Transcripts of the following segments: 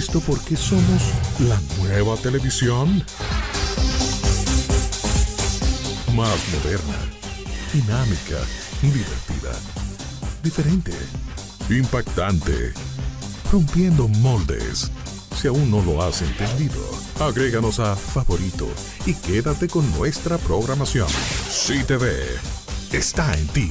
esto porque somos la nueva televisión. Más moderna, dinámica, divertida, diferente, impactante, rompiendo moldes. Si aún no lo has entendido, agréganos a favorito y quédate con nuestra programación. CTV está en ti.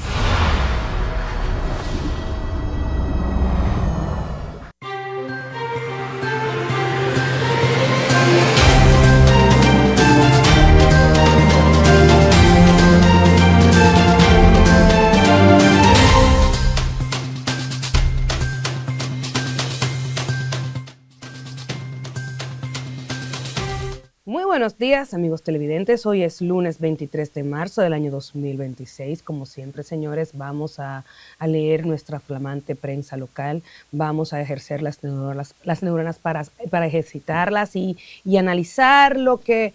Buenos días, amigos televidentes. Hoy es lunes 23 de marzo del año 2026. Como siempre, señores, vamos a leer nuestra flamante prensa local. Vamos a ejercer las neuronas para ejercitarlas y analizar lo que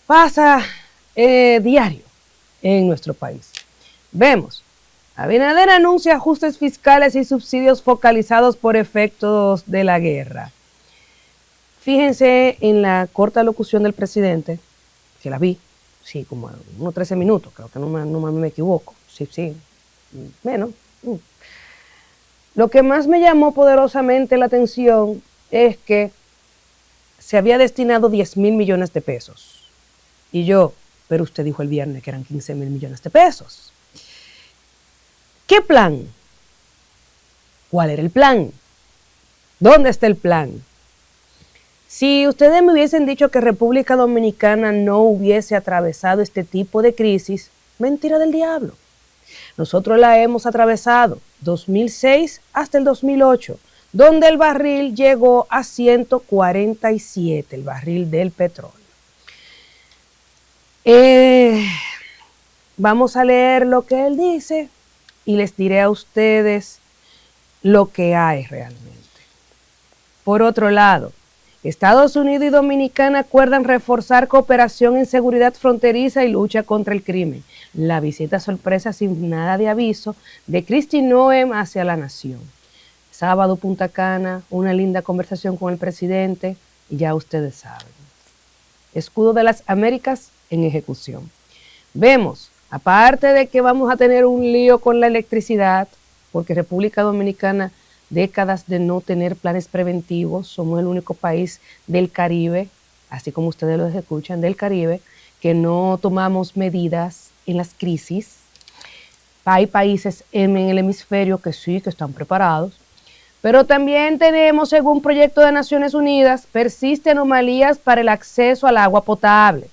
pasa diario en nuestro país. Vemos, Abinader anuncia ajustes fiscales y subsidios focalizados por efectos de la guerra. Fíjense en la corta locución del presidente, que la vi, sí, como unos 13 minutos, creo que no me equivoco, sí, menos. Lo que más me llamó poderosamente la atención es que se había destinado 10,000 millones de pesos. Y yo, pero usted dijo el viernes que eran 15,000 millones de pesos. ¿Qué plan? ¿Cuál era el plan? ¿Dónde está el plan? Si ustedes me hubiesen dicho que República Dominicana no hubiese atravesado este tipo de crisis, mentira del diablo. Nosotros la hemos atravesado 2006 hasta el 2008, donde el barril llegó a 147, el barril del petróleo. Vamos a leer lo que él dice y les diré a ustedes lo que hay realmente. Por otro lado, Estados Unidos y Dominicana acuerdan reforzar cooperación en seguridad fronteriza y lucha contra el crimen. La visita sorpresa sin nada de aviso de Kristi Noem hacia la nación. Sábado, Punta Cana, una linda conversación con el presidente, y ya ustedes saben. Escudo de las Américas en ejecución. Vemos, aparte de que vamos a tener un lío con la electricidad, porque República Dominicana décadas de no tener planes preventivos, somos el único país del Caribe, así como ustedes lo escuchan, del Caribe, que no tomamos medidas en las crisis. Hay países en el hemisferio que sí, que están preparados, pero también tenemos, según proyecto de Naciones Unidas, persisten anomalías para el acceso al agua potable,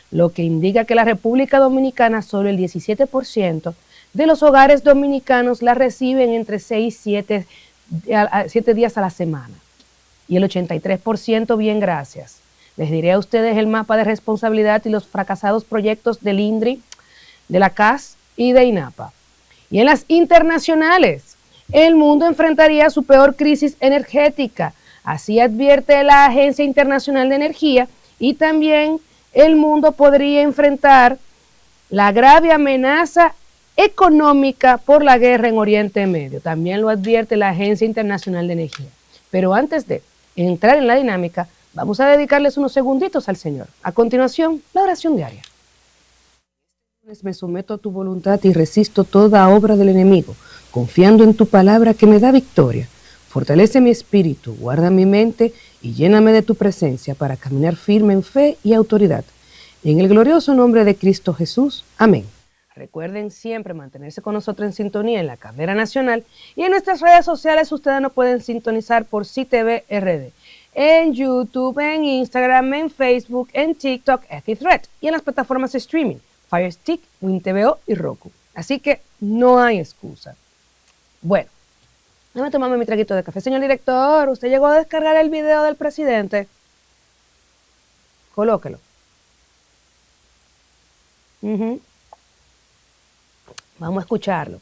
lo que indica que la República Dominicana solo el 17% de los hogares dominicanos la reciben entre 6 y 7 días a la semana, y el 83% bien gracias. Les diré a ustedes el mapa de responsabilidad y los fracasados proyectos del INDRI, de la CAS y de INAPA. Y en las internacionales, el mundo enfrentaría su peor crisis energética, así advierte la Agencia Internacional de Energía, y también el mundo podría enfrentar la grave amenaza económica por la guerra en Oriente Medio. También lo advierte la Agencia Internacional de Energía. Pero antes de entrar en la dinámica, vamos a dedicarles unos segunditos al Señor. A continuación, la oración diaria. Me someto a tu voluntad y resisto toda obra del enemigo, confiando en tu palabra que me da victoria. Fortalece mi espíritu, guarda mi mente y lléname de tu presencia para caminar firme en fe y autoridad. En el glorioso nombre de Cristo Jesús. Amén. Recuerden siempre mantenerse con nosotros en sintonía en la cadena nacional y en nuestras redes sociales ustedes nos pueden sintonizar por CTV RD, en YouTube, en Instagram, en Facebook, en TikTok, X Thread y en las plataformas de streaming, Fire Stick, WinTVO y Roku. Así que no hay excusa. Bueno, déjame tomarme mi traguito de café. Señor director, ¿usted llegó a descargar el video del presidente? Colóquelo. Vamos a escucharlo.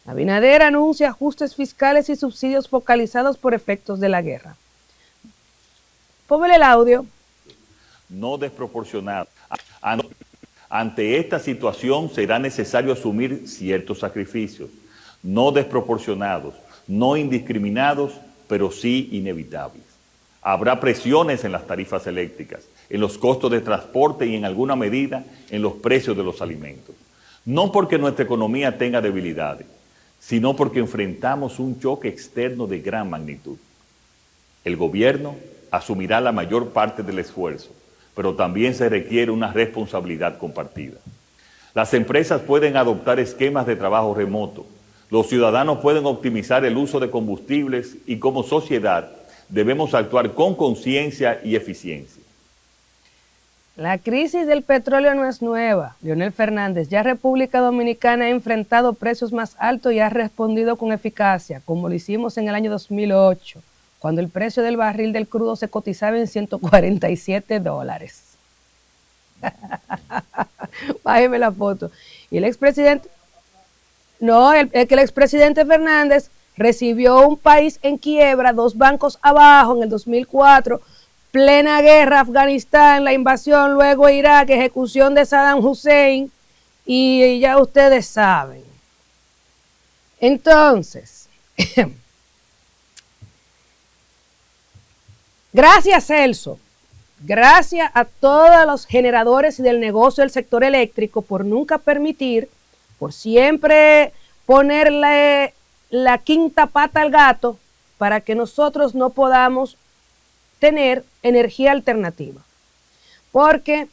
Abinader anuncia ajustes fiscales y subsidios focalizados por efectos de la guerra. Póngale el audio. No desproporcionado. Ante esta situación será necesario asumir ciertos sacrificios, no desproporcionados, no indiscriminados, pero sí inevitables. Habrá presiones en las tarifas eléctricas, en los costos de transporte y en alguna medida en los precios de los alimentos. No porque nuestra economía tenga debilidades, sino porque enfrentamos un choque externo de gran magnitud. El gobierno asumirá la mayor parte del esfuerzo, pero también se requiere una responsabilidad compartida. Las empresas pueden adoptar esquemas de trabajo remoto, los ciudadanos pueden optimizar el uso de combustibles y como sociedad debemos actuar con conciencia y eficiencia. La crisis del petróleo no es nueva, Leonel Fernández. Ya República Dominicana ha enfrentado precios más altos y ha respondido con eficacia, como lo hicimos en el año 2008, cuando el precio del barril del crudo se cotizaba en $147. Bájeme la foto. Y el expresidente, que el expresidente Fernández recibió un país en quiebra, 2 bancos abajo en el 2004, plena guerra, Afganistán, la invasión, luego Irak, ejecución de Saddam Hussein, y ya ustedes saben. Entonces, gracias Celso, gracias a todos los generadores y del negocio del sector eléctrico por nunca permitir, por siempre ponerle la quinta pata al gato para que nosotros no podamos tener energía alternativa. Porque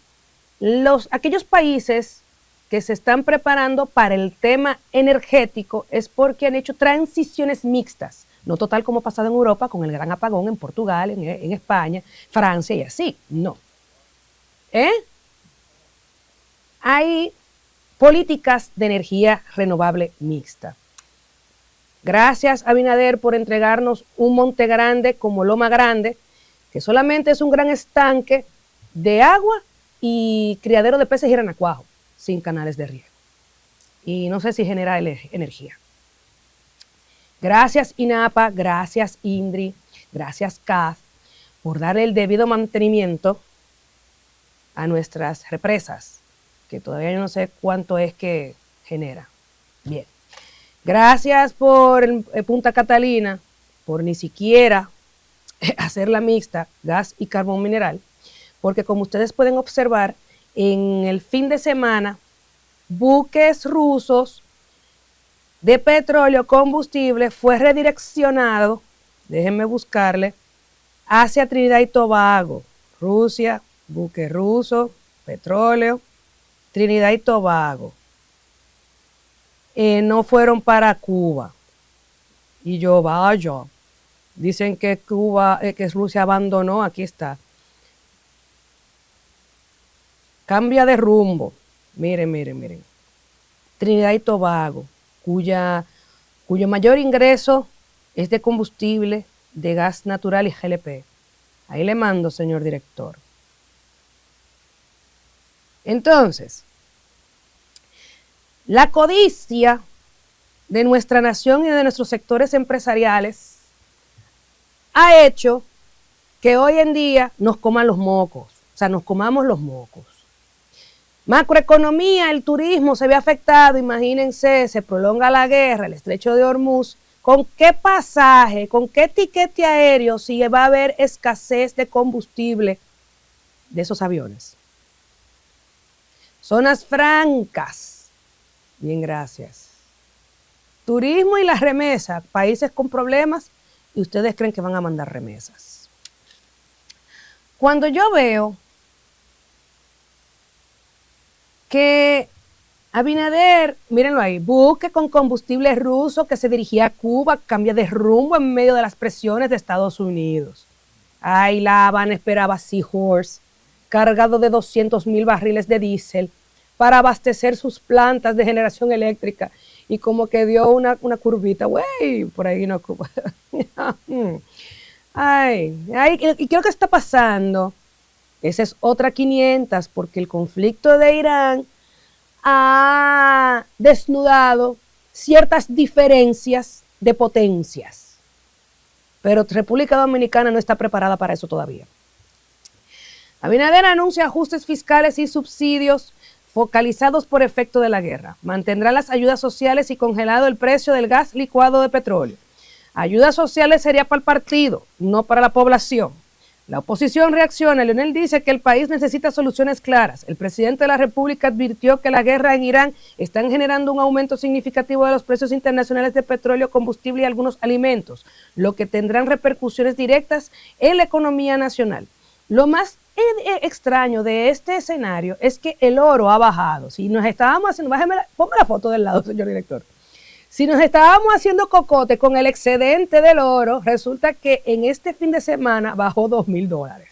aquellos países que se están preparando para el tema energético es porque han hecho transiciones mixtas, no total como ha pasado en Europa con el gran apagón en Portugal, en España, Francia y así, no. Hay políticas de energía renovable mixta. Gracias a Abinader por entregarnos un Monte Grande como Loma Grande, que solamente es un gran estanque de agua y criadero de peces y renacuajo, sin canales de riego. Y no sé si genera energía. Gracias INAPA, gracias INDRI, gracias CAF, por darle el debido mantenimiento a nuestras represas, que todavía yo no sé cuánto es que genera. Bien. Gracias por Punta Catalina, por ni siquiera hacerla mixta, gas y carbón mineral, porque como ustedes pueden observar, en el fin de semana, buques rusos de petróleo combustible fue redireccionado, déjenme buscarle, hacia Trinidad y Tobago, Rusia, buque ruso, petróleo, Trinidad y Tobago. No fueron para Cuba. Y yo, vaya, dicen que que Rusia abandonó, aquí está. Cambia de rumbo. Miren. Trinidad y Tobago, cuyo mayor ingreso es de combustible, de gas natural y GLP. Ahí le mando, señor director. Entonces, la codicia de nuestra nación y de nuestros sectores empresariales ha hecho que hoy en día nos coman los mocos, o sea, nos comamos los mocos. Macroeconomía, el turismo se ve afectado, imagínense, se prolonga la guerra, el estrecho de Hormuz, ¿con qué pasaje, con qué tiquete aéreo si va a haber escasez de combustible de esos aviones? Zonas francas. Bien, gracias. Turismo y las remesas, países con problemas y ustedes creen que van a mandar remesas. Cuando yo veo que Abinader, mírenlo ahí, buque con combustible ruso que se dirigía a Cuba, cambia de rumbo en medio de las presiones de Estados Unidos. Ay, La Habana esperaba Seahorse, cargado de 200,000 barriles de diésel, para abastecer sus plantas de generación eléctrica y como que dio una curvita, güey, por ahí una curva. ¿Y qué es lo que está pasando? Esa es otra 500, porque el conflicto de Irán ha desnudado ciertas diferencias de potencias, pero República Dominicana no está preparada para eso todavía. Abinader anuncia ajustes fiscales y subsidios focalizados por efecto de la guerra. Mantendrá las ayudas sociales y congelado el precio del gas licuado de petróleo. Ayudas sociales sería para el partido, no para la población. La oposición reacciona. Leonel dice que el país necesita soluciones claras. El presidente de la República advirtió que la guerra en Irán está generando un aumento significativo de los precios internacionales de petróleo, combustible y algunos alimentos, lo que tendrán repercusiones directas en la economía nacional. Lo más extraño de este escenario es que el oro ha bajado. Si nos estábamos haciendo, ponme la foto del lado, señor director. Si nos estábamos haciendo cocote con el excedente del oro, resulta que en este fin de semana bajó $2,000.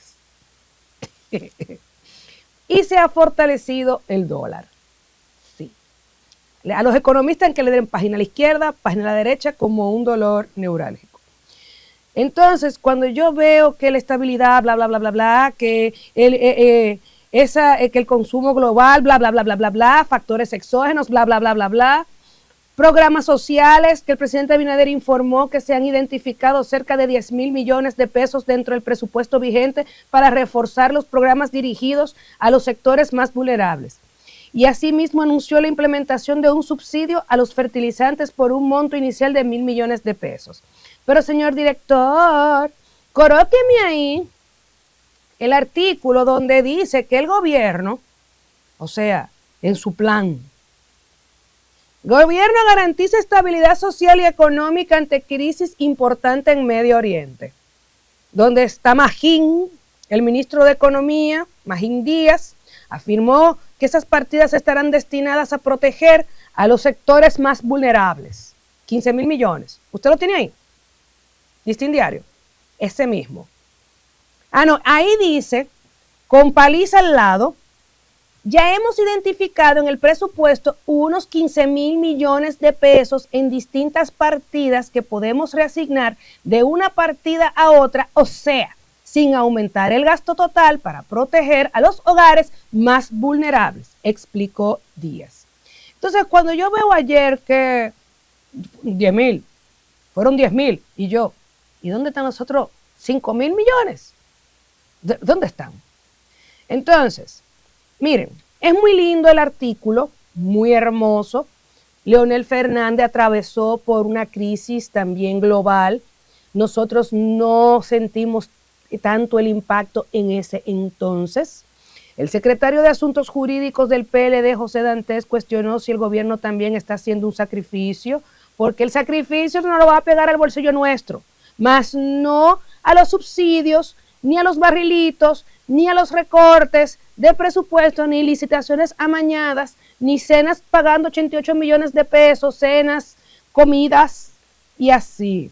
Y se ha fortalecido el dólar. Sí. A los economistas que le den página a la izquierda, página a la derecha, como un dolor neurálgico. Entonces, cuando yo veo que la estabilidad, bla, bla, bla, bla, bla, que que el consumo global, bla, bla, bla, bla, bla, bla, factores exógenos, bla, bla, bla, bla, bla, programas sociales que el presidente Abinader informó que se han identificado cerca de 10,000 millones de pesos dentro del presupuesto vigente para reforzar los programas dirigidos a los sectores más vulnerables. Y asimismo anunció la implementación de un subsidio a los fertilizantes por un monto inicial de 1,000 millones de pesos. Pero señor director, colóqueme ahí el artículo donde dice que el gobierno, o sea, en su plan, gobierno garantiza estabilidad social y económica ante crisis importante en Medio Oriente. Donde está Magín, el ministro de Economía, Magín Díaz, afirmó que esas partidas estarán destinadas a proteger a los sectores más vulnerables. 15,000 millones. ¿Usted lo tiene ahí? Listín Diario. Ese mismo. Ah, no, ahí dice, con paliza al lado, ya hemos identificado en el presupuesto unos 15,000 millones de pesos en distintas partidas que podemos reasignar de una partida a otra, o sea, sin aumentar el gasto total para proteger a los hogares más vulnerables, explicó Díaz. Entonces, cuando yo veo ayer que 10,000, fueron 10,000, y dónde están los otros 5,000 millones? ¿Dónde están? Entonces, miren, es muy lindo el artículo, muy hermoso. Leonel Fernández atravesó por una crisis también global. Nosotros no sentimos tanto el impacto en ese entonces. El secretario de Asuntos Jurídicos del PLD, José Dantes, cuestionó si el gobierno también está haciendo un sacrificio, porque el sacrificio no lo va a pegar al bolsillo nuestro, más no a los subsidios, ni a los barrilitos, ni a los recortes de presupuesto, ni licitaciones amañadas, ni cenas pagando 88 millones de pesos, cenas, comidas y así.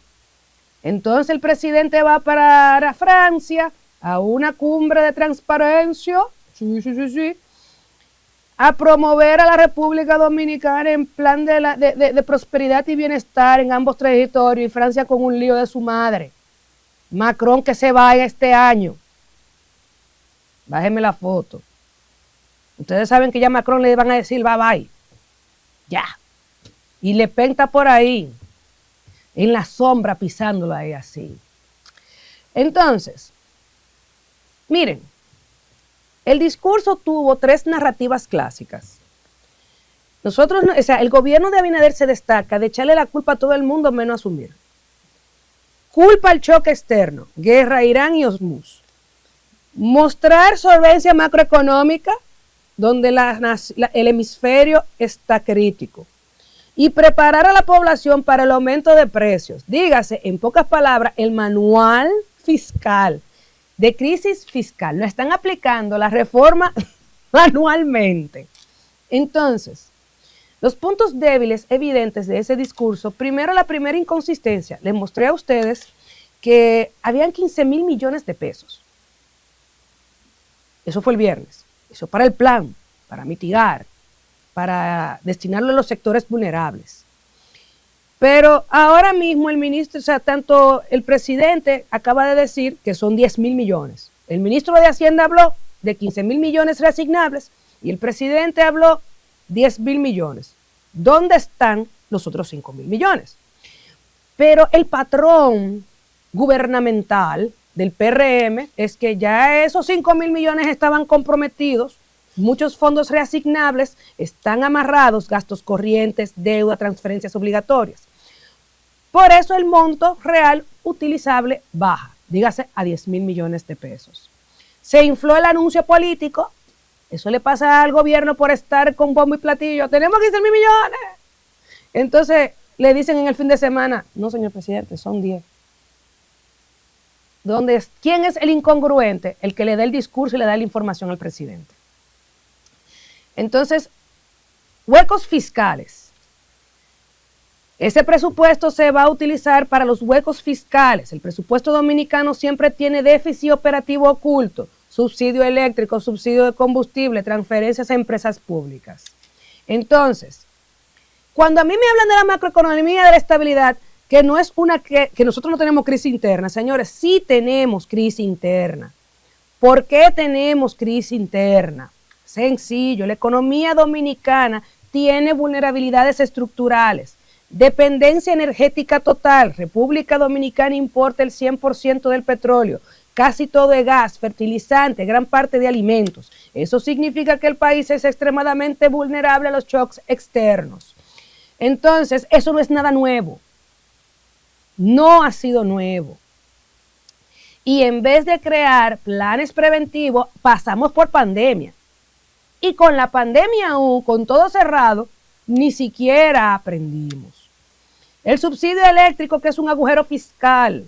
Entonces el presidente va para Francia a una cumbre de transparencia, a promover a la República Dominicana en plan de prosperidad y bienestar en ambos territorios, y Francia con un lío de su madre. Macron que se vaya este año. Bájenme la foto. Ustedes saben que ya a Macron le van a decir bye bye. Ya. Y Le Pen está por ahí, en la sombra, pisándolo ahí así. Entonces, miren, el discurso tuvo 3 narrativas clásicas. Nosotros, o sea, el gobierno de Abinader se destaca de echarle la culpa a todo el mundo menos asumir. Culpa al choque externo, guerra, Irán y Hormuz. Mostrar solvencia macroeconómica, donde el hemisferio está crítico. Y preparar a la población para el aumento de precios. Dígase, en pocas palabras, el manual fiscal de crisis fiscal. No están aplicando la reforma anualmente. Entonces, los puntos débiles evidentes de ese discurso, primero, la primera inconsistencia. Les mostré a ustedes que habían 15,000 millones de pesos. Eso fue el viernes. Eso para el plan, para mitigar, para destinarlo a los sectores vulnerables. Pero ahora mismo el ministro, o sea, tanto el presidente acaba de decir que son 10,000 millones. El ministro de Hacienda habló de 15,000 millones reasignables y el presidente habló 10,000 millones. ¿Dónde están los otros 5,000 millones? Pero el patrón gubernamental del PRM es que ya esos 5,000 millones estaban comprometidos, muchos fondos reasignables están amarrados, gastos corrientes, deuda, transferencias obligatorias. Por eso el monto real utilizable baja. dígase a 10,000 millones de pesos. Se infló el anuncio político, eso le pasa al gobierno por estar con bombo y platillo, tenemos 15,000 millones. Entonces le dicen en el fin de semana, no señor presidente, son 10. ¿Quién es el incongruente? El que le da el discurso y le da la información al presidente. Entonces, huecos fiscales. Ese presupuesto se va a utilizar para los huecos fiscales. El presupuesto dominicano siempre tiene déficit operativo oculto, subsidio eléctrico, subsidio de combustible, transferencias a empresas públicas. Entonces, cuando a mí me hablan de la macroeconomía de la estabilidad, que no es que nosotros no tenemos crisis interna, señores, sí tenemos crisis interna. ¿Por qué tenemos crisis interna? Sencillo, la economía dominicana tiene vulnerabilidades estructurales, dependencia energética total. República Dominicana importa el 100% del petróleo, casi todo es gas, fertilizante, gran parte de alimentos. Eso significa que el país es extremadamente vulnerable a los shocks externos. Entonces, eso no es nada nuevo. No ha sido nuevo. Y en vez de crear planes preventivos, pasamos por pandemia. Y con la pandemia aún, con todo cerrado, ni siquiera aprendimos. El subsidio eléctrico, que es un agujero fiscal.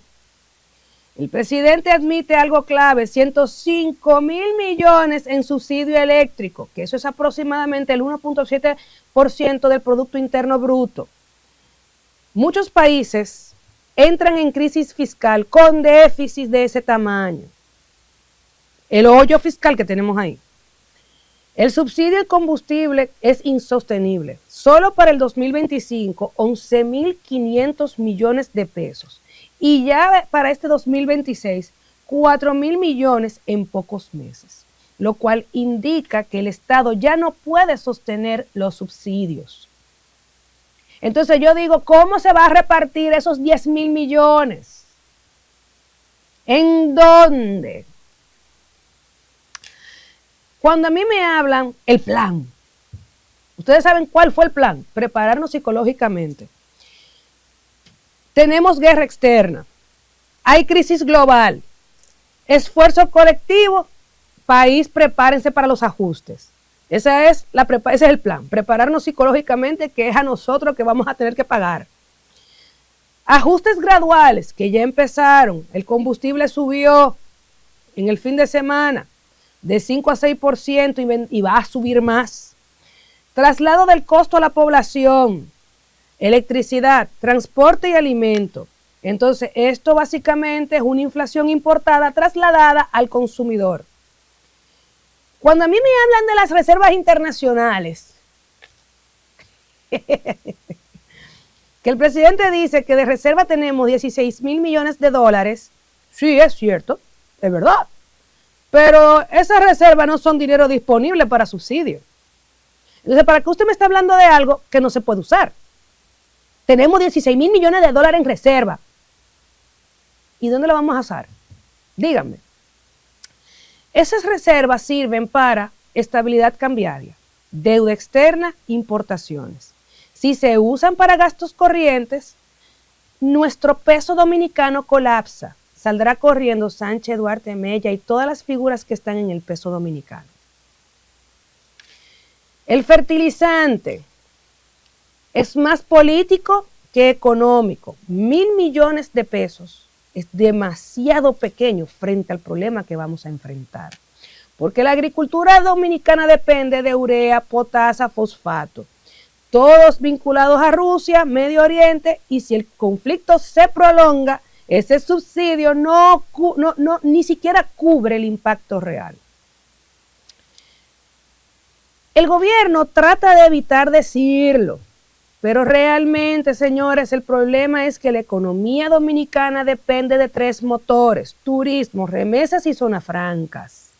El presidente admite algo clave, 105,000 millones en subsidio eléctrico, que eso es aproximadamente el 1.7% del Producto Interno Bruto. Muchos países entran en crisis fiscal con déficit de ese tamaño. El hoyo fiscal que tenemos ahí. El subsidio de combustible es insostenible. Solo para el 2025, 11,500 millones de pesos. Y ya para este 2026, 4,000 millones en pocos meses. Lo cual indica que el Estado ya no puede sostener los subsidios. Entonces yo digo, ¿cómo se va a repartir esos 10,000 millones? ¿En dónde? Cuando a mí me hablan, el plan. Ustedes saben cuál fue el plan, prepararnos psicológicamente. Tenemos guerra externa, hay crisis global, esfuerzo colectivo, país, prepárense para los ajustes. Ese es el plan, prepararnos psicológicamente, que es a nosotros que vamos a tener que pagar. Ajustes graduales, que ya empezaron, el combustible subió en el fin de semana de 5 a 6% y va a subir más. Traslado del costo a la población, electricidad, transporte y alimento. Entonces, esto básicamente es una inflación importada trasladada al consumidor. Cuando a mí me hablan de las reservas internacionales, que el presidente dice que de reserva tenemos 16,000 millones de dólares, sí, es cierto, es verdad, pero esas reservas no son dinero disponible para subsidio. Entonces, ¿para qué usted me está hablando de algo que no se puede usar? Tenemos 16,000 millones de dólares en reserva. ¿Y dónde lo vamos a usar? Díganme. Esas reservas sirven para estabilidad cambiaria, deuda externa, importaciones. Si se usan para gastos corrientes, nuestro peso dominicano colapsa. Saldrá corriendo Sánchez, Duarte, Mella y todas las figuras que están en el peso dominicano. El fertilizante es más político que económico. 1,000 millones de pesos. Es demasiado pequeño frente al problema que vamos a enfrentar. Porque la agricultura dominicana depende de urea, potasa, fosfato. Todos vinculados a Rusia, Medio Oriente, y si el conflicto se prolonga, ese subsidio ni siquiera cubre el impacto real. El gobierno trata de evitar decirlo, pero realmente, señores, el problema es que la economía dominicana depende de 3 motores: turismo, remesas y zonas francas.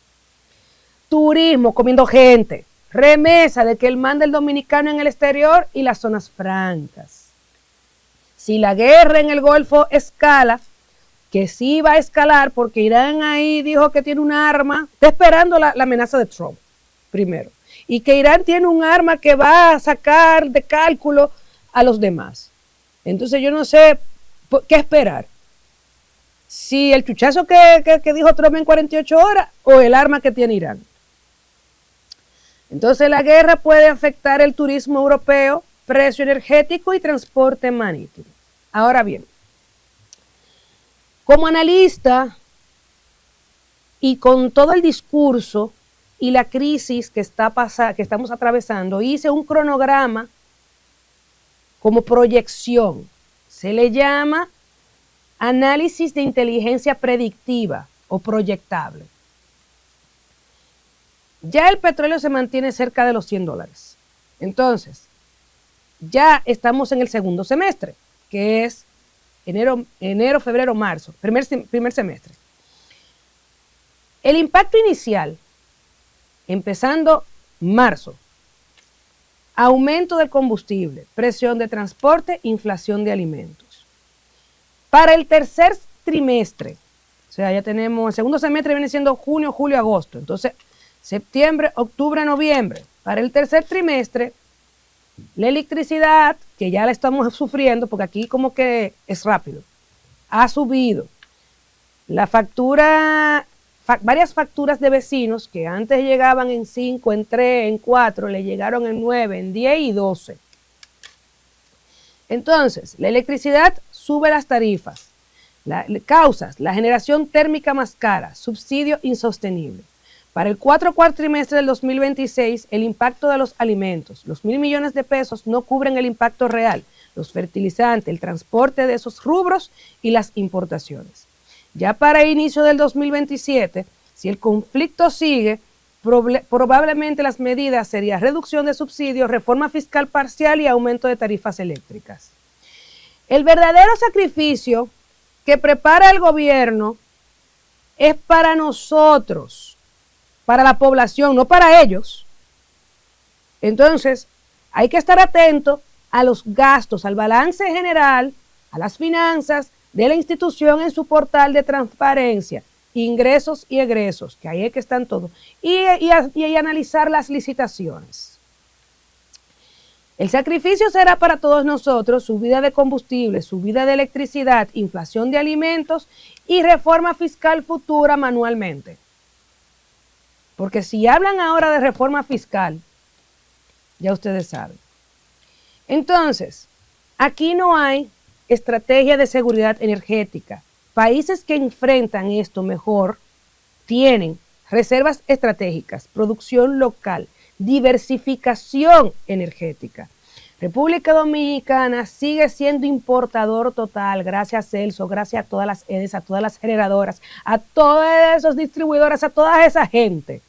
Turismo, comiendo gente. Remesa, de que él manda el dominicano en el exterior, y las zonas francas. Si la guerra en el Golfo escala, que sí va a escalar porque Irán ahí dijo que tiene un arma, está esperando la amenaza de Trump, primero. Y que Irán tiene un arma que va a sacar de cálculo a los demás. Entonces yo no sé qué esperar. si el chuchazo que dijo Trump en 48 horas o el arma que tiene Irán. Entonces la guerra puede afectar el turismo europeo, precio energético y transporte marítimo. Ahora bien, como analista y con todo el discurso y la crisis que estamos atravesando, hice un cronograma como proyección. Se le llama análisis de inteligencia predictiva o proyectable. Ya el petróleo se mantiene cerca de los $100. Entonces, ya estamos en el segundo semestre, que es enero, febrero, marzo, primer semestre. El impacto inicial, empezando marzo, aumento del combustible, presión de transporte, inflación de alimentos. Para el tercer trimestre, o sea, ya tenemos, el segundo semestre viene siendo junio, julio, agosto, entonces septiembre, octubre, noviembre. Para el tercer trimestre, la electricidad, que ya la estamos sufriendo, porque aquí como que es rápido, ha subido. La factura, varias facturas de vecinos que antes llegaban en 5, en 3, en 4, le llegaron en 9, en 10 y 12. Entonces, la electricidad sube las tarifas. Causas, la generación térmica más cara, subsidio insostenible. Para el cuarto trimestre del 2026, el impacto de los alimentos, los 1.000 millones de pesos no cubren el impacto real, los fertilizantes, el transporte de esos rubros y las importaciones. Ya para el inicio del 2027, si el conflicto sigue, probablemente las medidas serían reducción de subsidios, reforma fiscal parcial y aumento de tarifas eléctricas. El verdadero sacrificio que prepara el gobierno es para nosotros, para la población, no para ellos. Entonces, hay que estar atento a los gastos, al balance general, a las finanzas de la institución en su portal de transparencia, ingresos y egresos, que ahí es que están todos, y analizar las licitaciones. El sacrificio será para todos nosotros subida de combustible, subida de electricidad, inflación de alimentos y reforma fiscal futura manualmente. Porque si hablan ahora de reforma fiscal, ya ustedes saben. Entonces, aquí no hay estrategia de seguridad energética. Países que enfrentan esto mejor tienen reservas estratégicas, producción local, diversificación energética. República Dominicana sigue siendo importador total, gracias a Celso, gracias a todas las EDES, a todas las generadoras, a todos esos distribuidores, a toda esa gente,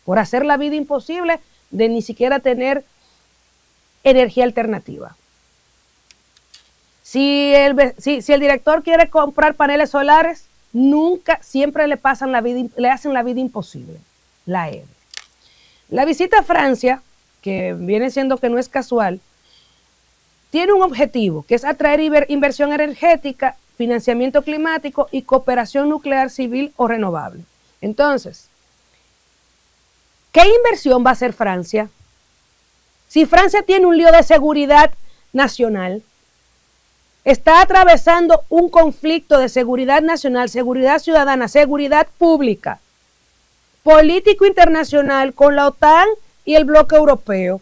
por hacer la vida imposible de ni siquiera tener energía alternativa. Si el director quiere comprar paneles solares, siempre le hacen la vida imposible, la EDE. La visita a Francia, que viene siendo que no es casual, tiene un objetivo, que es atraer inversión energética, financiamiento climático y cooperación nuclear civil o renovable. Entonces, ¿qué inversión va a hacer Francia? Si Francia tiene un lío de seguridad nacional, está atravesando un conflicto de seguridad nacional, seguridad ciudadana, seguridad pública, político internacional con la OTAN y el bloque europeo.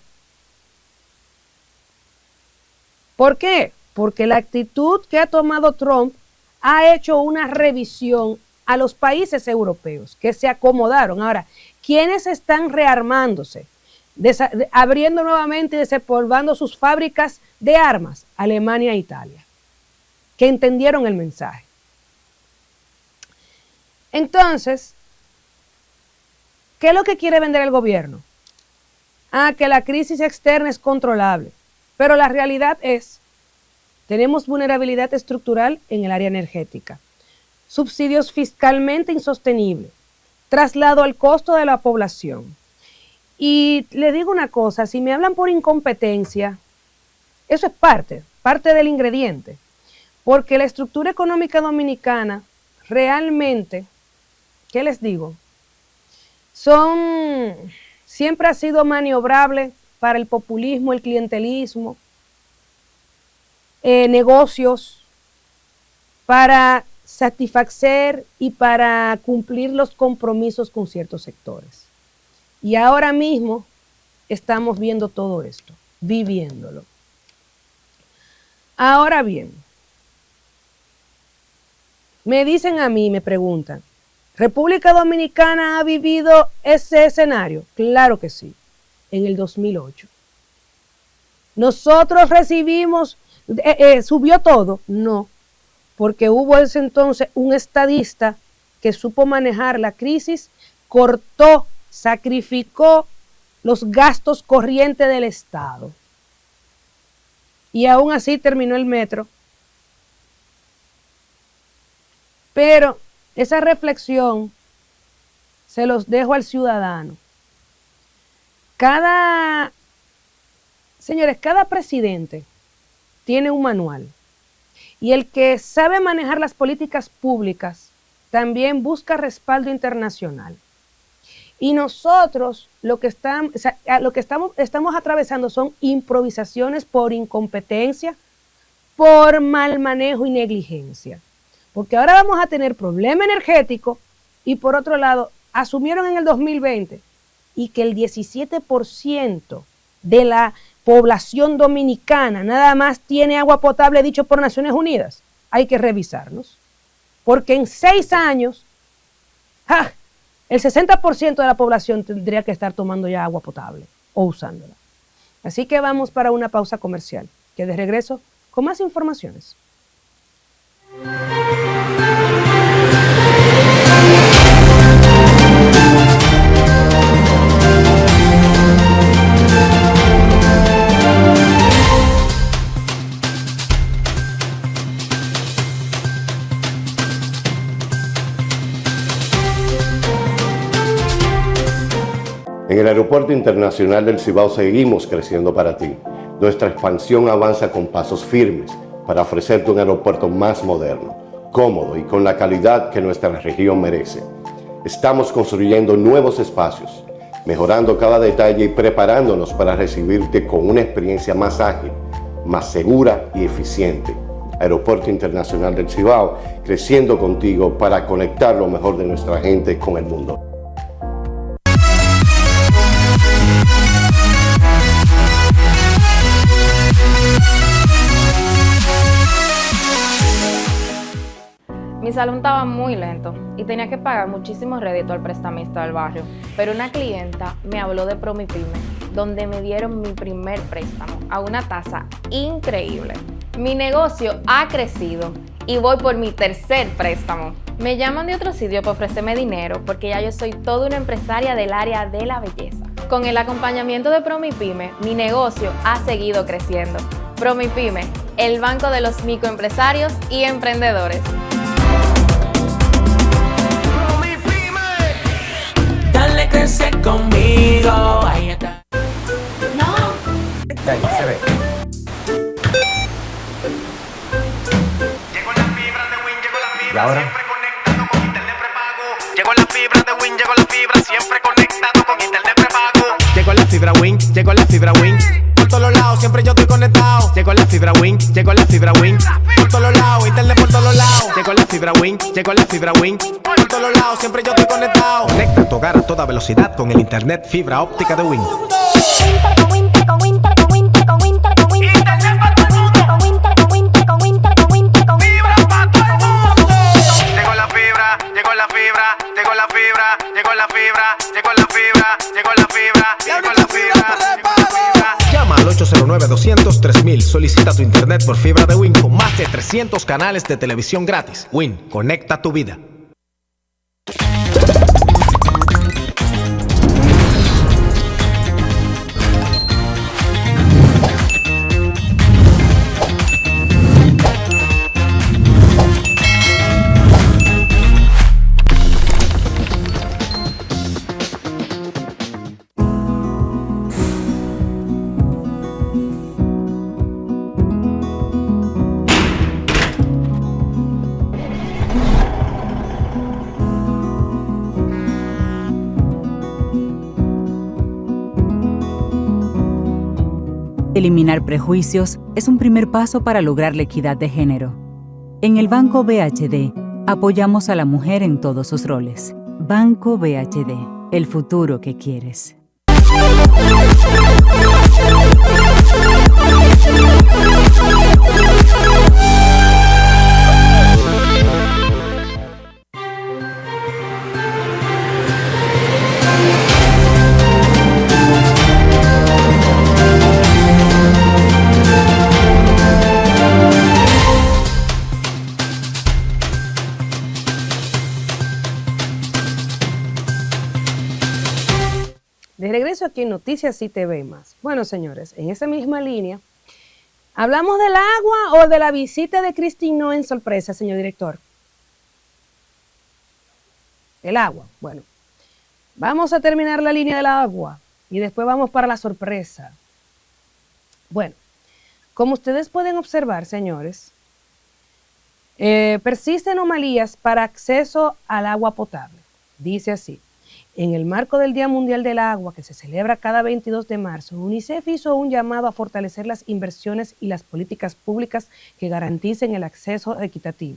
¿Por qué? Porque la actitud que ha tomado Trump ha hecho una revisión a los países europeos que se acomodaron. Ahora, ¿quiénes están rearmándose? Abriendo nuevamente y desempolvando sus fábricas de armas, Alemania e Italia, que entendieron el mensaje. Entonces, ¿qué es lo que quiere vender el gobierno? Que la crisis externa es controlable, pero la realidad es, tenemos vulnerabilidad estructural en el área energética, subsidios fiscalmente insostenibles, traslado al costo de la población. Y le digo una cosa, si me hablan por incompetencia, eso es parte del ingrediente, porque la estructura económica dominicana realmente, ¿qué les digo? Siempre ha sido maniobrable para el populismo, el clientelismo, negocios, para satisfacer y para cumplir los compromisos con ciertos sectores. Y ahora mismo estamos viendo todo esto, viviéndolo. Ahora bien, me dicen a mí, me preguntan, ¿República Dominicana ha vivido ese escenario? Claro que sí, en el 2008. ¿Nosotros recibimos, subió todo? No, porque hubo ese entonces un estadista que supo manejar la crisis, cortó, sacrificó los gastos corrientes del Estado. Y aún así terminó el metro. Pero esa reflexión se los dejo al ciudadano. Señores, cada presidente tiene un manual. Y el que sabe manejar las políticas públicas también busca respaldo internacional. Y nosotros lo que estamos atravesando son improvisaciones por incompetencia, por mal manejo y negligencia. Porque ahora vamos a tener problema energético y por otro lado, asumieron en el 2020 y que el 17% de la población dominicana nada más tiene agua potable, dicho por Naciones Unidas. Hay que revisarnos. Porque en 6 años, el 60% de la población tendría que estar tomando ya agua potable o usándola. Así que vamos para una pausa comercial, que de regreso con más informaciones. En el Aeropuerto Internacional del Cibao seguimos creciendo para ti. Nuestra expansión avanza con pasos firmes para ofrecerte un aeropuerto más moderno, cómodo y con la calidad que nuestra región merece. Estamos construyendo nuevos espacios, mejorando cada detalle y preparándonos para recibirte con una experiencia más ágil, más segura y eficiente. Aeropuerto Internacional del Cibao, creciendo contigo para conectar lo mejor de nuestra gente con el mundo. Mi salón estaba muy lento y tenía que pagar muchísimo rédito al prestamista del barrio, pero una clienta me habló de Promipyme, donde me dieron mi primer préstamo a una tasa increíble. Mi negocio ha crecido y voy por mi tercer préstamo. Me llaman de otro sitio para ofrecerme dinero porque ya yo soy toda una empresaria del área de la belleza. Con el acompañamiento de Promipyme, mi negocio ha seguido creciendo. Promipyme, el banco de los microempresarios y emprendedores. Dale crecer conmigo. Ahí está. No. Ahí se ve. Llegó la fibra de Win, llegó la fibra. ¿Y ahora? Siempre conectado con internet prepago. Llegó la fibra de Win, llegó la fibra. Siempre conectado con internet prepago. Llegó la fibra Win, llegó la fibra Win. Por todos lados, siempre yo estoy conectado. Llegó la fibra Win, llegó la fibra Win. Por todos lados, internet por todos lados. Llegó la fibra Win, llegó la fibra Win. Por todos lados, siempre yo estoy conectado. Conecta tu hogar a toda velocidad con el internet fibra óptica de Win. Llegó la fibra, llegó la fibra, llegó la fibra, llegó la fibra, llegó la fibra, llegó la fibra, llegó la fibra, llegó la fibra. Llama al 809-200-3000. Solicita tu internet por fibra de Win con más de 300 canales de televisión gratis. Win, conecta tu vida. Eliminar prejuicios es un primer paso para lograr la equidad de género. En el Banco BHD, Apoyamos a la mujer en todos sus roles. Banco BHD, el futuro que quieres. De regreso aquí en Noticias CTV más. Bueno, señores, en esa misma línea, ¿hablamos del agua o de la visita de Christine Noem en sorpresa, señor director? El agua. Bueno, vamos a terminar la línea del agua y después vamos para la sorpresa. Bueno, como ustedes pueden observar, señores, persisten anomalías para acceso al agua potable. Dice así: en el marco del Día Mundial del Agua, que se celebra cada 22 de marzo, UNICEF hizo un llamado a fortalecer las inversiones y las políticas públicas que garanticen el acceso equitativo.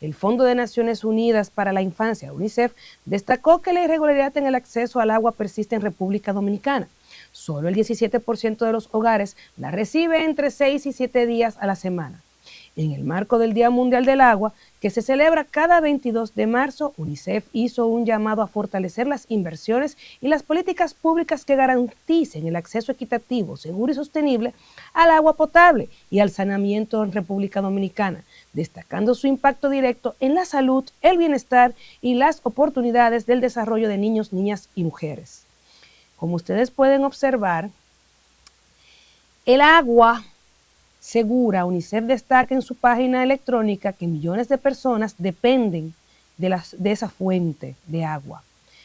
El Fondo de Naciones Unidas para la Infancia, UNICEF, destacó que la irregularidad en el acceso al agua persiste en República Dominicana. Solo el 17% de los hogares la recibe entre 6 y 7 días a la semana. En el marco del Día Mundial del Agua, que se celebra cada 22 de marzo, UNICEF hizo un llamado a fortalecer las inversiones y las políticas públicas que garanticen el acceso equitativo, seguro y sostenible al agua potable y al saneamiento en República Dominicana, destacando su impacto directo en la salud, el bienestar y las oportunidades del desarrollo de niños, niñas y mujeres. Como ustedes pueden observar, el agua segura, UNICEF destaca en su página electrónica que millones de personas dependen de esa fuente de agua,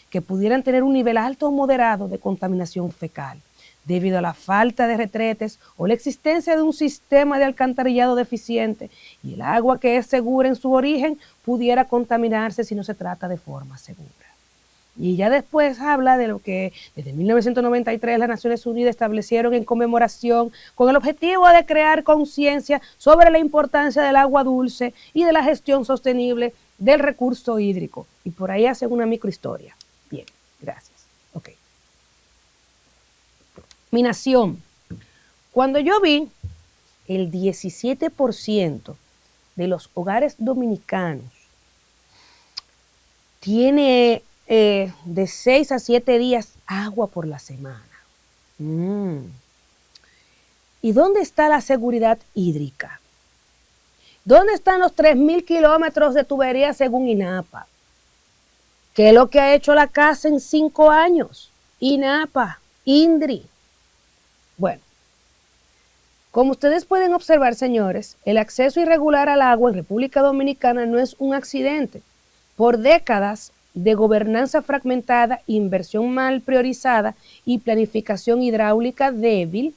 que pudieran tener un nivel alto o moderado de contaminación fecal, debido a la falta de retretes o la existencia de un sistema de alcantarillado deficiente, y el agua que es segura en su origen pudiera contaminarse si no se trata de forma segura. Y ya después habla de lo que desde 1993 las Naciones Unidas establecieron en conmemoración con el objetivo de crear conciencia sobre la importancia del agua dulce y de la gestión sostenible del recurso hídrico. Y por ahí hacen una microhistoria. Bien, gracias. Ok. Mi nación. Cuando yo vi el 17% de los hogares dominicanos tiene de 6 a 7 días agua por la semana. ¿Y dónde está la seguridad hídrica? ¿Dónde están los 3.000 kilómetros de tubería según INAPA? ¿Qué es lo que ha hecho la casa en 5 años? INAPA, INDRI. Bueno, como ustedes pueden observar, señores, el acceso irregular al agua en República Dominicana no es un accidente. Por décadas de gobernanza fragmentada, inversión mal priorizada y planificación hidráulica débil,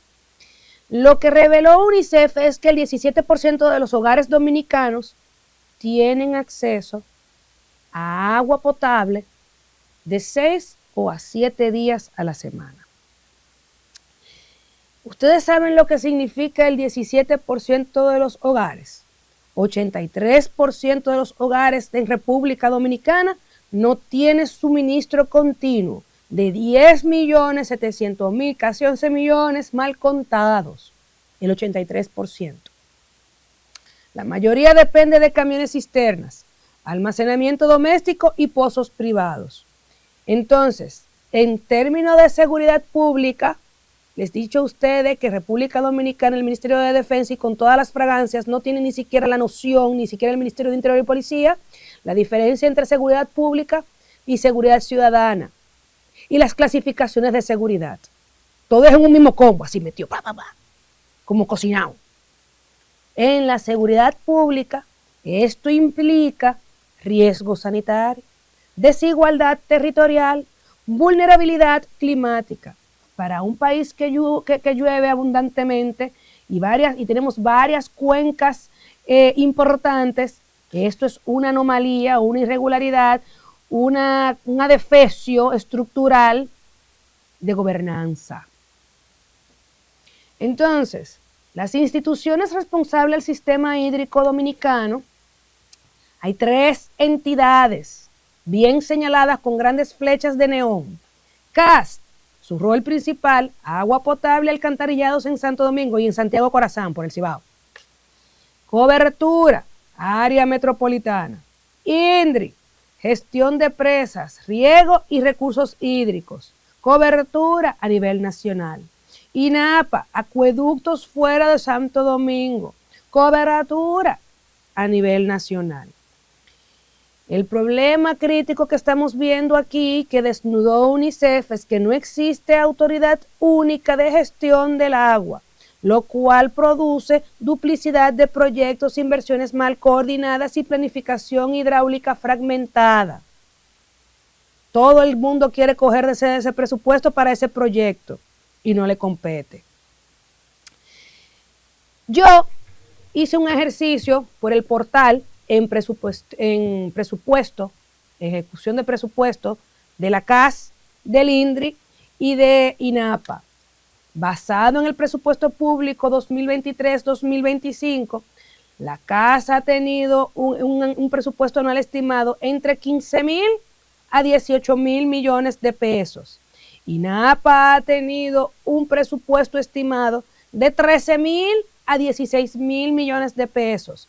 lo que reveló UNICEF es que el 17% de los hogares dominicanos tienen acceso a agua potable de 6 o a 7 días a la semana. Ustedes saben lo que significa el 17% de los hogares. 83% de los hogares en República Dominicana no tiene suministro continuo de 10.700.000, casi 11 millones mal contados, el 83%. La mayoría depende de camiones cisternas, almacenamiento doméstico y pozos privados. Entonces, en términos de seguridad pública, les he dicho a ustedes que República Dominicana, el Ministerio de Defensa y con todas las fragancias no tiene ni siquiera la noción, ni siquiera el Ministerio de Interior y Policía, la diferencia entre seguridad pública y seguridad ciudadana y las clasificaciones de seguridad. Todo es en un mismo combo, así metido, como cocinado. En la seguridad pública, esto implica riesgo sanitario, desigualdad territorial, vulnerabilidad climática. Para un país que llueve abundantemente y tenemos varias cuencas importantes, esto es una anomalía, una irregularidad, una defecio estructural de gobernanza. Entonces, las instituciones responsables del sistema hídrico dominicano, Hay 3 entidades bien señaladas con grandes flechas de neón. CAS, su rol principal, agua potable, alcantarillados en Santo Domingo y en Santiago Corazán, por el Cibao. Cobertura, área metropolitana. INDRI, gestión de presas, riego y recursos hídricos. Cobertura a nivel nacional. INAPA, acueductos fuera de Santo Domingo. Cobertura a nivel nacional. El problema crítico que estamos viendo aquí, que desnudó UNICEF, es que no existe autoridad única de gestión del agua, lo cual produce duplicidad de proyectos, inversiones mal coordinadas y planificación hidráulica fragmentada. Todo el mundo quiere coger de ese presupuesto para ese proyecto y no le compete. Yo hice un ejercicio por el portal en presupuesto, ejecución de presupuesto de la CAS, del INDRI y de INAPA. Basado en el presupuesto público 2023-2025, la CAS ha tenido un presupuesto anual estimado entre 15.000 a 18.000 millones de pesos. INAPA ha tenido un presupuesto estimado de 13.000 a 16.000 millones de pesos.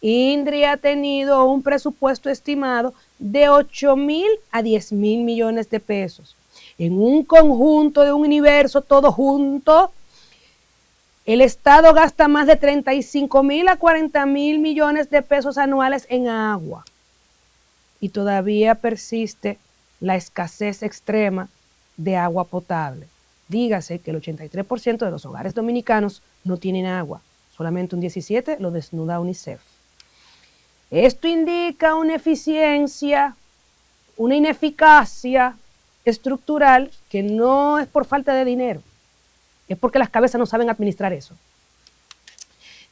INDRI ha tenido un presupuesto estimado de 8.000 a 10.000 millones de pesos. En un conjunto de un universo todo junto, el Estado gasta más de 35.000 a 40.000 millones de pesos anuales en agua. Y todavía persiste la escasez extrema de agua potable. Dígase que el 83% de los hogares dominicanos no tienen agua, solamente un 17% lo desnuda UNICEF. Esto indica una eficiencia, una ineficacia estructural que no es por falta de dinero, es porque las cabezas no saben administrar eso.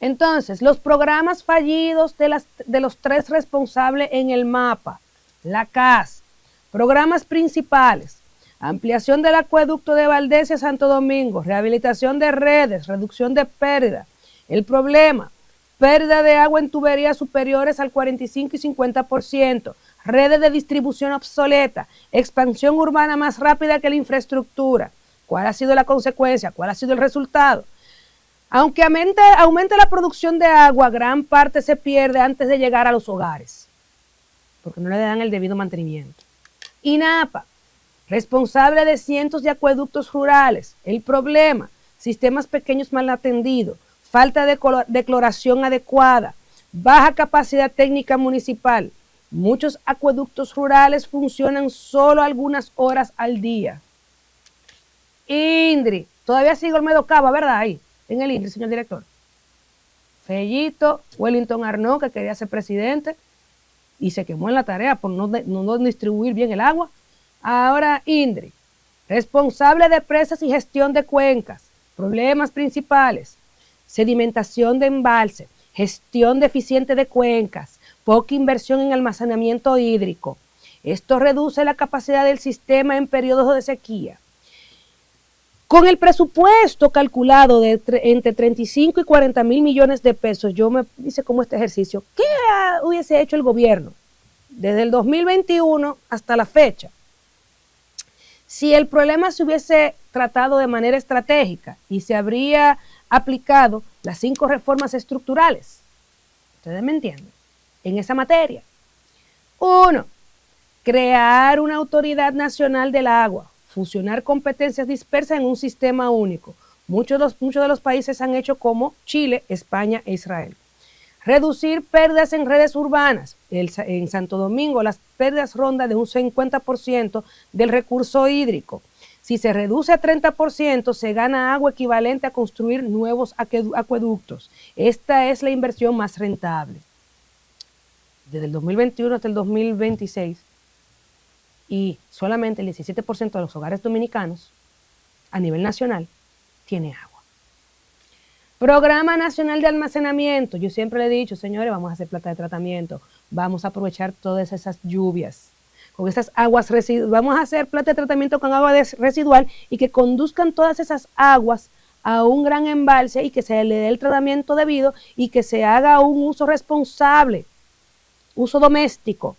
Entonces, los programas fallidos de los 3 responsables en el mapa, la CAS, programas principales, ampliación del acueducto de Valdés a Santo Domingo, rehabilitación de redes, reducción de pérdida. El problema, pérdida de agua en tuberías superiores al 45 y 50%, redes de distribución obsoleta, expansión urbana más rápida que la infraestructura. ¿Cuál ha sido la consecuencia? ¿Cuál ha sido el resultado? Aunque aumente la producción de agua, gran parte se pierde antes de llegar a los hogares, porque no le dan el debido mantenimiento. INAPA, responsable de cientos de acueductos rurales. El problema, sistemas pequeños mal atendidos, falta de cloración adecuada, baja capacidad técnica municipal. Muchos acueductos rurales funcionan solo algunas horas al día. INDRI, todavía sigue Olmedo Cava, ¿verdad? Ahí, en el INDRI, señor director. Fellito, Wellington Arnaud, que quería ser presidente y se quemó en la tarea por no distribuir bien el agua. Ahora INDRI, responsable de presas y gestión de cuencas. Problemas principales: sedimentación de embalse, gestión deficiente de cuencas, poca inversión en almacenamiento hídrico. Esto reduce la capacidad del sistema en periodos de sequía. Con el presupuesto calculado de entre 35 y 40.000 millones de pesos, yo me hice como este ejercicio. ¿Qué hubiese hecho el gobierno desde el 2021 hasta la fecha? Si el problema se hubiese tratado de manera estratégica y se habría aplicado las 5 reformas estructurales, ustedes me entienden, en esa materia. 1. Crear una autoridad nacional del agua, fusionar competencias dispersas en un sistema único. Muchos de los países han hecho como Chile, España e Israel. Reducir pérdidas en redes urbanas. En Santo Domingo las pérdidas rondan de un 50% del recurso hídrico. Si se reduce a 30%, se gana agua equivalente a construir nuevos acueductos. Esta es la inversión más rentable. Desde el 2021 hasta el 2026, y solamente el 17% de los hogares dominicanos a nivel nacional tiene agua. Programa Nacional de Almacenamiento. Yo siempre le he dicho, señores, vamos a hacer planta de tratamiento, vamos a aprovechar todas esas lluvias, con esas aguas residuales, vamos a hacer planta de tratamiento con agua residual y que conduzcan todas esas aguas a un gran embalse y que se le dé el tratamiento debido y que se haga un uso responsable. uso doméstico,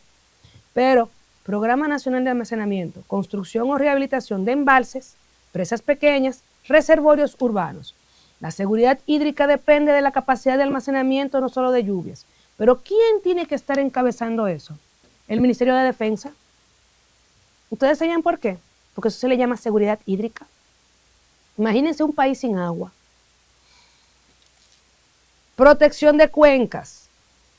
pero Programa Nacional de Almacenamiento, construcción o rehabilitación de embalses, presas pequeñas, reservorios urbanos. La seguridad hídrica depende de la capacidad de almacenamiento no solo de lluvias, pero ¿quién tiene que estar encabezando eso? ¿El Ministerio de Defensa? ¿Ustedes saben por qué? Porque eso se le llama seguridad hídrica. Imagínense un país sin agua. Protección de cuencas.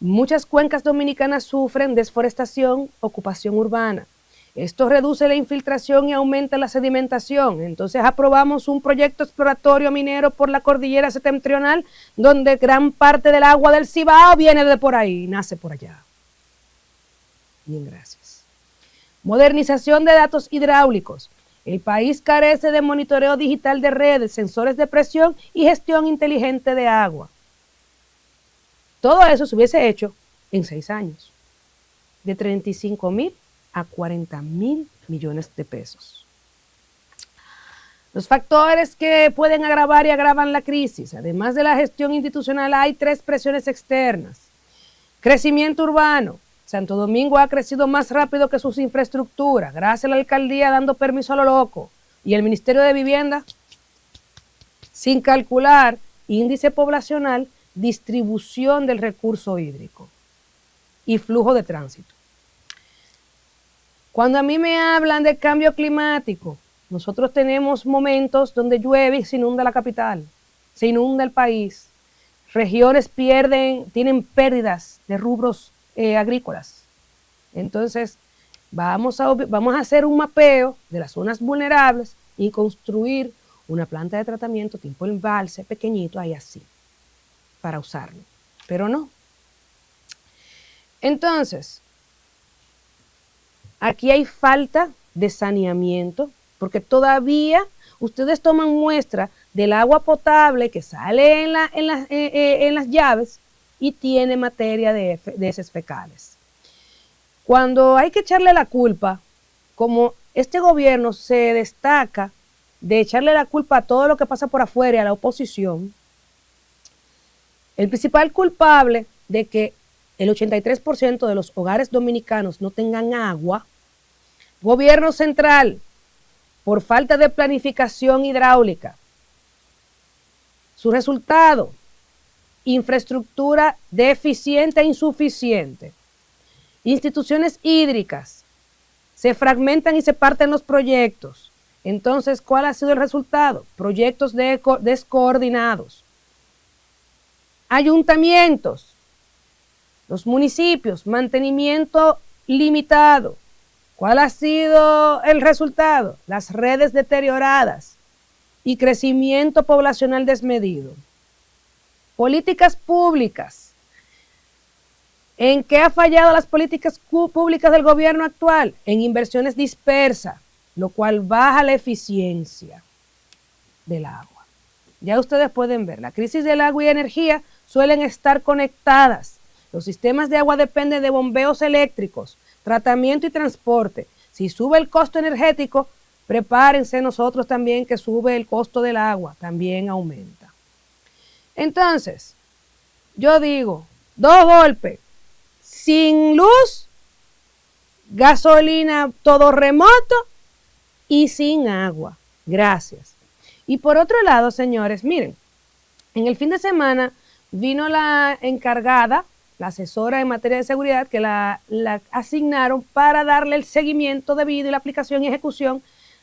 Muchas cuencas dominicanas sufren desforestación, ocupación urbana. Esto reduce la infiltración y aumenta la sedimentación. Entonces aprobamos un proyecto exploratorio minero por la cordillera septentrional, donde gran parte del agua del Cibao viene de por ahí, nace por allá. Bien, gracias. Modernización de datos hidráulicos. El país carece de monitoreo digital de redes, sensores de presión y gestión inteligente de agua. Todo eso se hubiese hecho en 6 años, de 35.000 a 40.000 millones de pesos. Los factores que pueden agravar y agravan la crisis, además de la gestión institucional, hay 3 presiones externas. Crecimiento urbano. Santo Domingo ha crecido más rápido que sus infraestructuras, gracias a la alcaldía dando permiso a lo loco. Y el Ministerio de Vivienda, sin calcular índice poblacional, distribución del recurso hídrico y flujo de tránsito. Cuando a mí me hablan de cambio climático, nosotros tenemos momentos donde llueve y se inunda la capital, se inunda el país, regiones tienen pérdidas de rubros agrícolas. Entonces, vamos a hacer un mapeo de las zonas vulnerables y construir una planta de tratamiento tipo embalse pequeñito, ahí así, para usarlo, pero no. Entonces, aquí hay falta de saneamiento, porque todavía ustedes toman muestra del agua potable que sale en las llaves y tiene materia de heces fecales. Cuando hay que echarle la culpa, como este gobierno se destaca de echarle la culpa a todo lo que pasa por afuera y a la oposición, el principal culpable de que el 83% de los hogares dominicanos no tengan agua, gobierno central, por falta de planificación hidráulica. Su resultado, infraestructura deficiente e insuficiente. Instituciones hídricas, se fragmentan y se parten los proyectos. Entonces, ¿cuál ha sido el resultado? Proyectos descoordinados. Ayuntamientos, los municipios, mantenimiento limitado. ¿Cuál ha sido el resultado? Las redes deterioradas y crecimiento poblacional desmedido. Políticas públicas. ¿En qué ha fallado las políticas públicas del gobierno actual? En inversiones dispersas, lo cual baja la eficiencia del agua. Ya ustedes pueden ver, la crisis del agua y energía suelen estar conectadas. Los sistemas de agua dependen de bombeos eléctricos, tratamiento y transporte. Si sube el costo energético, prepárense nosotros también que sube el costo del agua, también aumenta. Entonces, yo digo, 2 golpes, sin luz, gasolina todo remoto y sin agua. Gracias. Y por otro lado, señores, miren, en el fin de semana vino la encargada, la asesora en materia de seguridad, que la asignaron para darle el seguimiento debido y la aplicación y ejecución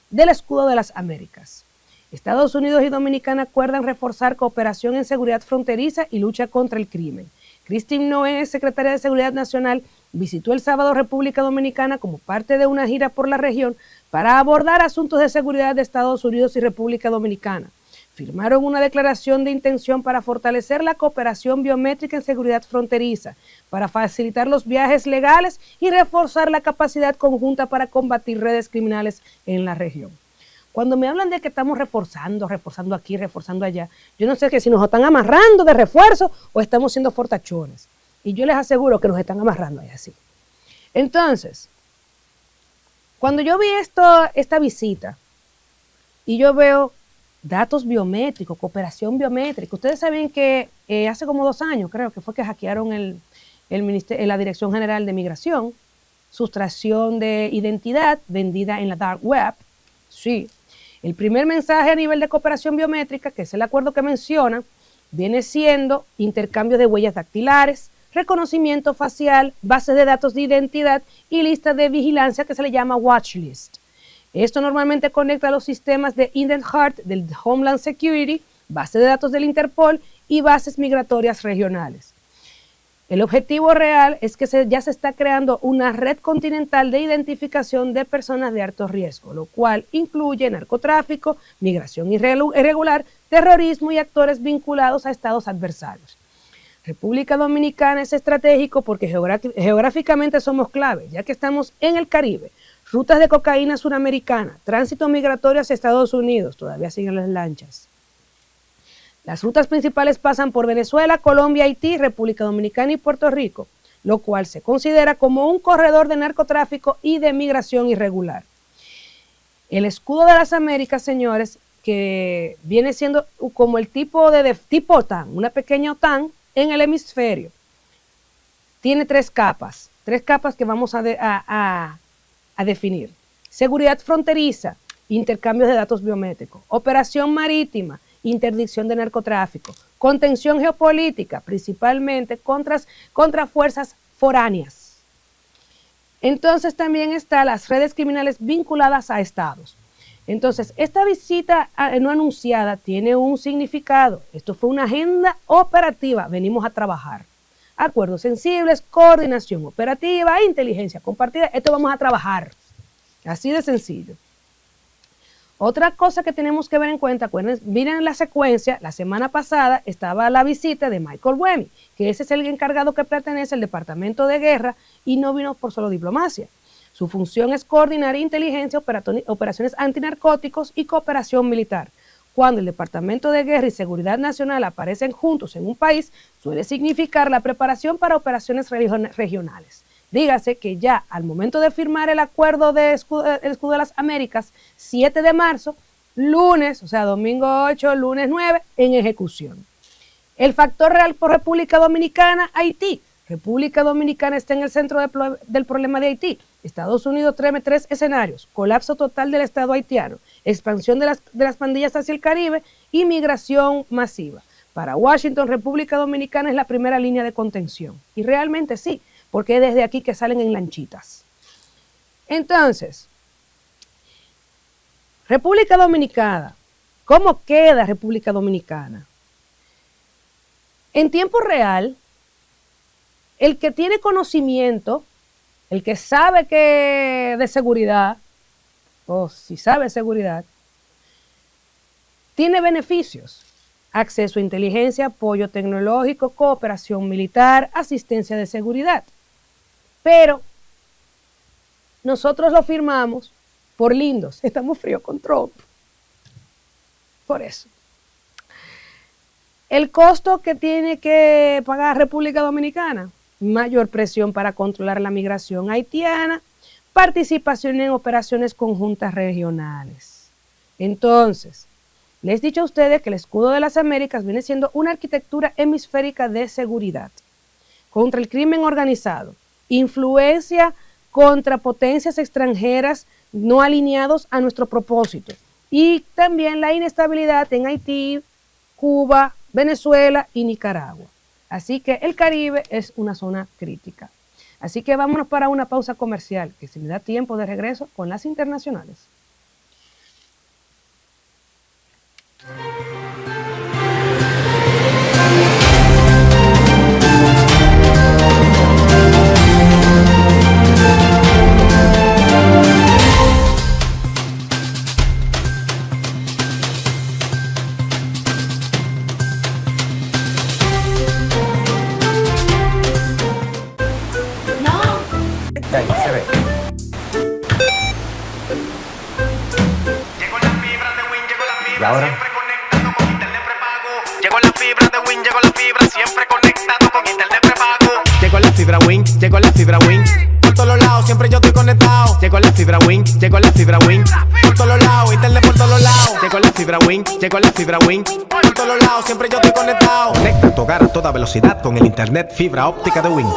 del Escudo de las Américas. Estados Unidos y Dominicana acuerdan reforzar cooperación en seguridad fronteriza y lucha contra el crimen. Christine Noé, secretaria de Seguridad Nacional, visitó el sábado República Dominicana como parte de una gira por la región para abordar asuntos de seguridad de Estados Unidos y República Dominicana. Firmaron una declaración de intención para fortalecer la cooperación biométrica en seguridad fronteriza, para facilitar los viajes legales y reforzar la capacidad conjunta para combatir redes criminales en la región. Cuando me hablan de que estamos reforzando aquí, reforzando allá, yo no sé que si nos están amarrando de refuerzo o estamos siendo fortachones. Y yo les aseguro que nos están amarrando ahí así. Entonces, cuando yo vi esta visita y yo veo datos biométricos, cooperación biométrica, ustedes saben que hace como 2 años creo que fue que hackearon el la Dirección General de Migración, sustracción de identidad vendida en la dark web. Sí, el primer mensaje a nivel de cooperación biométrica, que es el acuerdo que menciona, viene siendo intercambio de huellas dactilares, reconocimiento facial, bases de datos de identidad y lista de vigilancia que se le llama watch list. Esto normalmente conecta a los sistemas de Indian Heart del Homeland Security, base de datos del Interpol y bases migratorias regionales. El objetivo real es que ya se está creando una red continental de identificación de personas de alto riesgo, lo cual incluye narcotráfico, migración irregular, terrorismo y actores vinculados a estados adversarios. República Dominicana es estratégico porque geográficamente somos clave, ya que estamos en el Caribe, rutas de cocaína suramericana, tránsito migratorio hacia Estados Unidos, todavía siguen las lanchas. Las rutas principales pasan por Venezuela, Colombia, Haití, República Dominicana y Puerto Rico, lo cual se considera como un corredor de narcotráfico y de migración irregular. El escudo de las Américas, señores, que viene siendo como el tipo OTAN, una pequeña OTAN en el hemisferio, tiene tres capas que vamos a definir. Seguridad fronteriza, intercambios de datos biométricos, operación marítima, interdicción de narcotráfico, contención geopolítica, principalmente contra fuerzas foráneas. Entonces también están las redes criminales vinculadas a estados. Entonces, esta visita no anunciada tiene un significado. Esto fue una agenda operativa, venimos a trabajar. Acuerdos sensibles, coordinación operativa, inteligencia compartida, esto vamos a trabajar. Así de sencillo. Otra cosa que tenemos que ver en cuenta, miren en la secuencia, la semana pasada estaba la visita de Michael Buemi, que ese es el encargado que pertenece al Departamento de Guerra y no vino por solo diplomacia. Su función es coordinar inteligencia, operaciones antinarcóticos y cooperación militar. Cuando el Departamento de Guerra y Seguridad Nacional aparecen juntos en un país, suele significar la preparación para operaciones regionales. Dígase que ya al momento de firmar el acuerdo de escudo de las Américas, 7 de marzo, lunes, o sea, domingo 8, lunes 9, en ejecución. El factor real por República Dominicana, Haití. República Dominicana está en el centro del problema de Haití. Estados Unidos trae 3 escenarios: colapso total del Estado haitiano, expansión de las pandillas hacia el Caribe y migración masiva. Para Washington, República Dominicana es la primera línea de contención. Y realmente sí, porque es desde aquí que salen en lanchitas. Entonces, República Dominicana, ¿cómo queda República Dominicana? En tiempo real, el que tiene conocimiento, el que sabe que de seguridad, o si sabe de seguridad, tiene beneficios. Acceso a inteligencia, apoyo tecnológico, cooperación militar, asistencia de seguridad. Pero nosotros lo firmamos por lindos. Estamos fríos con Trump. Por eso. El costo que tiene que pagar República Dominicana: mayor presión para controlar la migración haitiana, participación en operaciones conjuntas regionales. Entonces, les he dicho a ustedes que el escudo de las Américas viene siendo una arquitectura hemisférica de seguridad contra el crimen organizado, influencia contra potencias extranjeras no alineados a nuestro propósito, y también la inestabilidad en Haití, Cuba, Venezuela y Nicaragua. Así que el Caribe es una zona crítica. Así que vámonos para una pausa comercial, que si me da tiempo de regreso con las internacionales. Ahí se ve. Llegó la fibra de Win, llegó la ¿Y fibra, ahora? siempre conectado con internet prepago. Llegó la fibra de Win, llegó la fibra, siempre conectado con internet prepago. Llegó la fibra Wing, llegó la fibra Wing. Por todos lados, siempre yo estoy conectado. Llegó la fibra Wing, llegó la fibra Wing. Por todos lados, internet por todos lados. Llegó la fibra Wing, llegó la fibra Wing. Por todos lados, siempre yo estoy conectado. Conecta tu hogar a toda velocidad con el internet fibra óptica de Wing.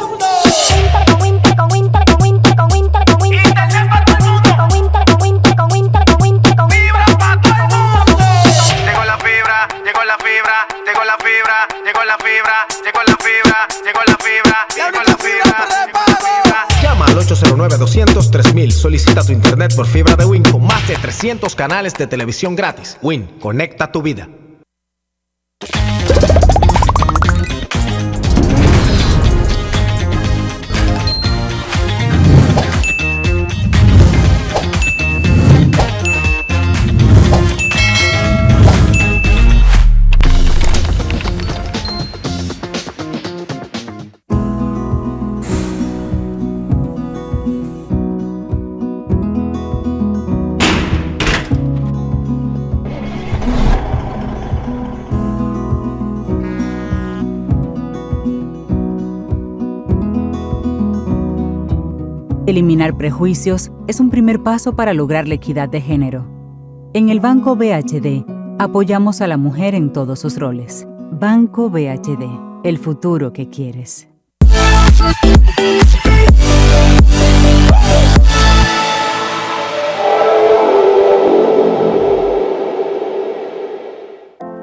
Llama al 809-200-3000. Solicita tu internet por fibra de Wing con más de 300 canales de televisión gratis. Wing, conecta tu vida. Eliminar prejuicios es un primer paso para lograr la equidad de género. En el Banco BHD, apoyamos a la mujer en todos sus roles. Banco BHD, el futuro que quieres.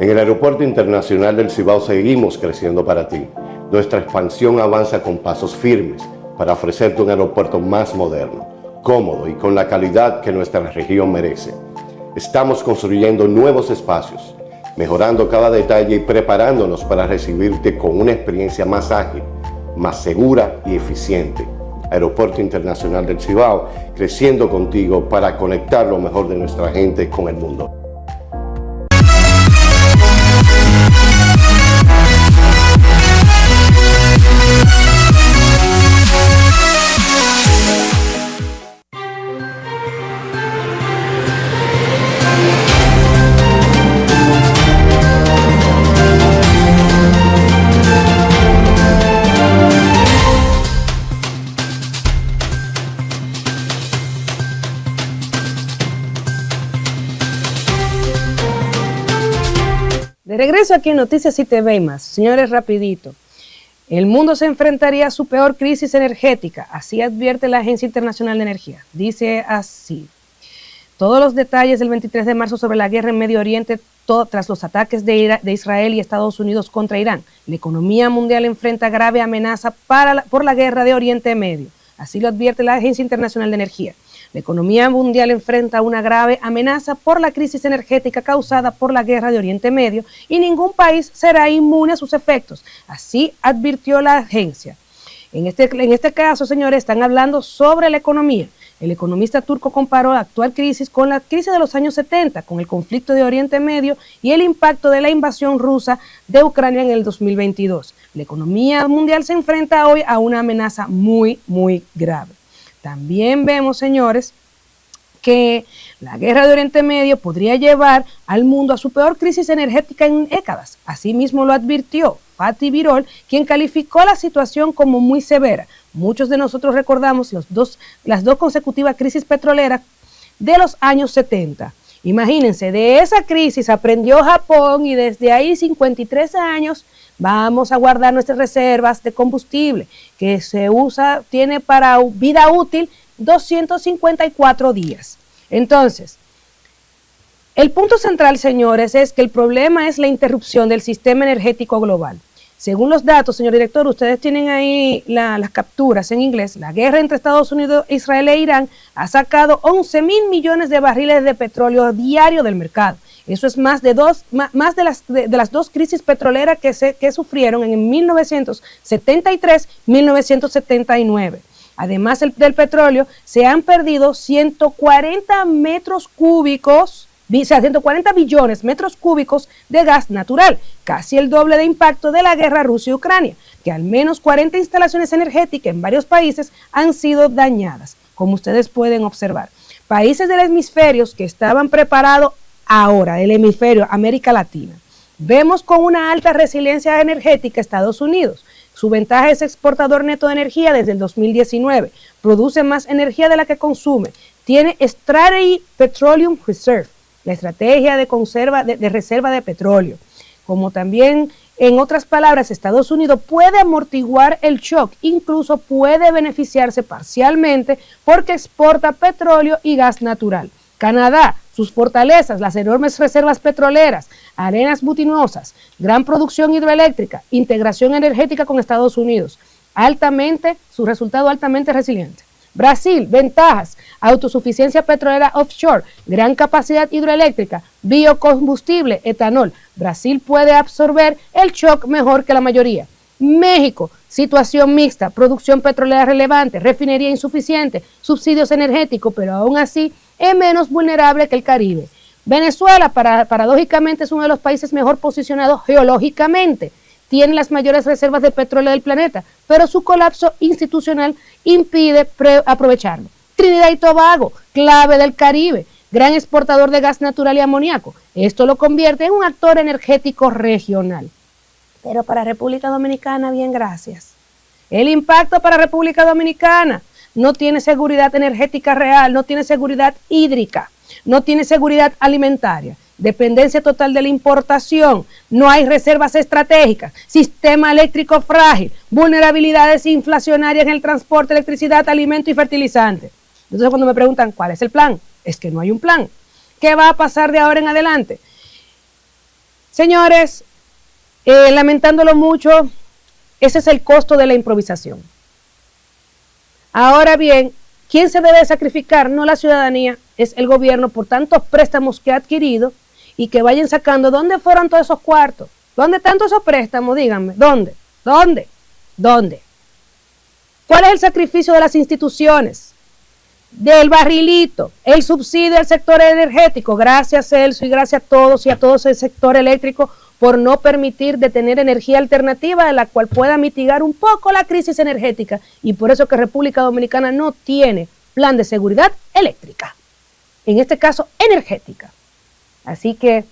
En el Aeropuerto Internacional del Cibao seguimos creciendo para ti. Nuestra expansión avanza con pasos firmes para ofrecerte un aeropuerto más moderno, cómodo y con la calidad que nuestra región merece. Estamos construyendo nuevos espacios, mejorando cada detalle y preparándonos para recibirte con una experiencia más ágil, más segura y eficiente. Aeropuerto Internacional del Cibao, creciendo contigo para conectar lo mejor de nuestra gente con el mundo. De regreso aquí en Noticias ITV y más. Señores, rapidito. El mundo se enfrentaría a su peor crisis energética, así advierte la Agencia Internacional de Energía. Dice así: todos los detalles del 23 de marzo sobre la guerra en Medio Oriente tras los ataques de Israel y Estados Unidos contra Irán. La economía mundial enfrenta grave amenaza por la guerra de Oriente Medio. Así lo advierte la Agencia Internacional de Energía. La economía mundial enfrenta una grave amenaza por la crisis energética causada por la guerra de Oriente Medio y ningún país será inmune a sus efectos. Así advirtió la agencia. En este caso, señores, están hablando sobre la economía. El economista turco comparó la actual crisis con la crisis de los años 70, con el conflicto de Oriente Medio y el impacto de la invasión rusa de Ucrania en el 2022. La economía mundial se enfrenta hoy a una amenaza muy, muy grave. También vemos, señores, que la guerra de Oriente Medio podría llevar al mundo a su peor crisis energética en décadas. Asimismo lo advirtió Fatih Birol, quien calificó la situación como muy severa. Muchos de nosotros recordamos las dos consecutivas crisis petroleras de los años 70. Imagínense, de esa crisis aprendió Japón y desde ahí 53 años vamos a guardar nuestras reservas de combustible que tiene para vida útil 254 días. Entonces, el punto central, señores, es que el problema es la interrupción del sistema energético global. Según los datos, señor director, ustedes tienen ahí las capturas en inglés. La guerra entre Estados Unidos, Israel e Irán ha sacado 11.000 millones de barriles de petróleo diario del mercado. Eso es más de las dos crisis petroleras que sufrieron en 1973 y 1979. Además del petróleo, se han perdido 140 billones metros cúbicos de gas natural, casi el doble de impacto de la guerra Rusia-Ucrania, que al menos 40 instalaciones energéticas en varios países han sido dañadas, como ustedes pueden observar. Países del hemisferio que estaban preparados ahora, el hemisferio América Latina. Vemos con una alta resiliencia energética Estados Unidos. Su ventaja es exportador neto de energía desde el 2019. Produce más energía de la que consume. Tiene Strategy Petroleum Reserve, la estrategia de reserva de petróleo. Como también, en otras palabras, Estados Unidos puede amortiguar el shock, incluso puede beneficiarse parcialmente porque exporta petróleo y gas natural. Canadá, sus fortalezas, las enormes reservas petroleras, arenas bituminosas, gran producción hidroeléctrica, integración energética con Estados Unidos, su resultado altamente resiliente. Brasil, ventajas, autosuficiencia petrolera offshore, gran capacidad hidroeléctrica, biocombustible, etanol. Brasil puede absorber el shock mejor que la mayoría. México, situación mixta, producción petrolera relevante, refinería insuficiente, subsidios energéticos, pero aún así es menos vulnerable que el Caribe. Venezuela, paradójicamente, es uno de los países mejor posicionados geológicamente. Tiene las mayores reservas de petróleo del planeta, pero su colapso institucional impide aprovecharlo. Trinidad y Tobago, clave del Caribe, gran exportador de gas natural y amoníaco. Esto lo convierte en un actor energético regional. Pero para República Dominicana, bien, gracias. El impacto para República Dominicana: no tiene seguridad energética real, no tiene seguridad hídrica, no tiene seguridad alimentaria, dependencia total de la importación, no hay reservas estratégicas, sistema eléctrico frágil, vulnerabilidades inflacionarias en el transporte, electricidad, alimento y fertilizante. Entonces, cuando me preguntan cuál es el plan, es que no hay un plan. ¿Qué va a pasar de ahora en adelante? Señores, lamentándolo mucho, ese es el costo de la improvisación. Ahora bien, ¿quién se debe sacrificar? No la ciudadanía, es el gobierno por tantos préstamos que ha adquirido y que vayan sacando. ¿Dónde fueron todos esos cuartos? ¿Dónde están todos esos préstamos? Díganme, ¿dónde? ¿Cuál es el sacrificio de las instituciones? Del barrilito, el subsidio al sector energético. Gracias, Celso, y gracias a todos y a todo el sector eléctrico por no permitir de tener energía alternativa de la cual pueda mitigar un poco la crisis energética, y por eso que República Dominicana no tiene plan de seguridad eléctrica, en este caso energética. Así que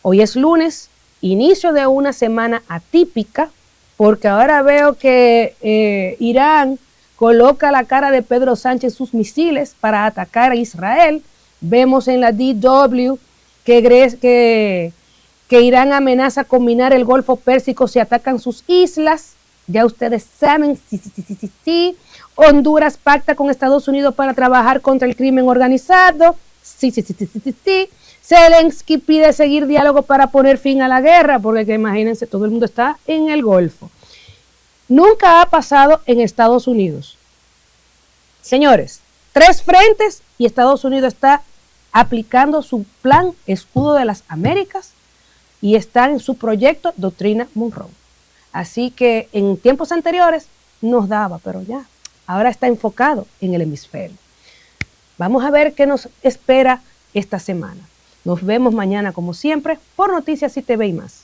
hoy es lunes, inicio de una semana atípica, porque ahora veo que Irán coloca la cara de Pedro Sánchez sus misiles para atacar a Israel. Vemos en la DW que Irán amenaza con minar el Golfo Pérsico si atacan sus islas. Ya ustedes saben, sí. Honduras pacta con Estados Unidos para trabajar contra el crimen organizado. Sí. Zelensky pide seguir diálogo para poner fin a la guerra, porque que imagínense, todo el mundo está en el Golfo. Nunca ha pasado en Estados Unidos. Señores, 3 frentes y Estados Unidos está aplicando su plan Escudo de las Américas y está en su proyecto Doctrina Monroe. Así que en tiempos anteriores nos daba, pero ya, ahora está enfocado en el hemisferio. Vamos a ver qué nos espera esta semana. Nos vemos mañana, como siempre, por Noticias ITV y más.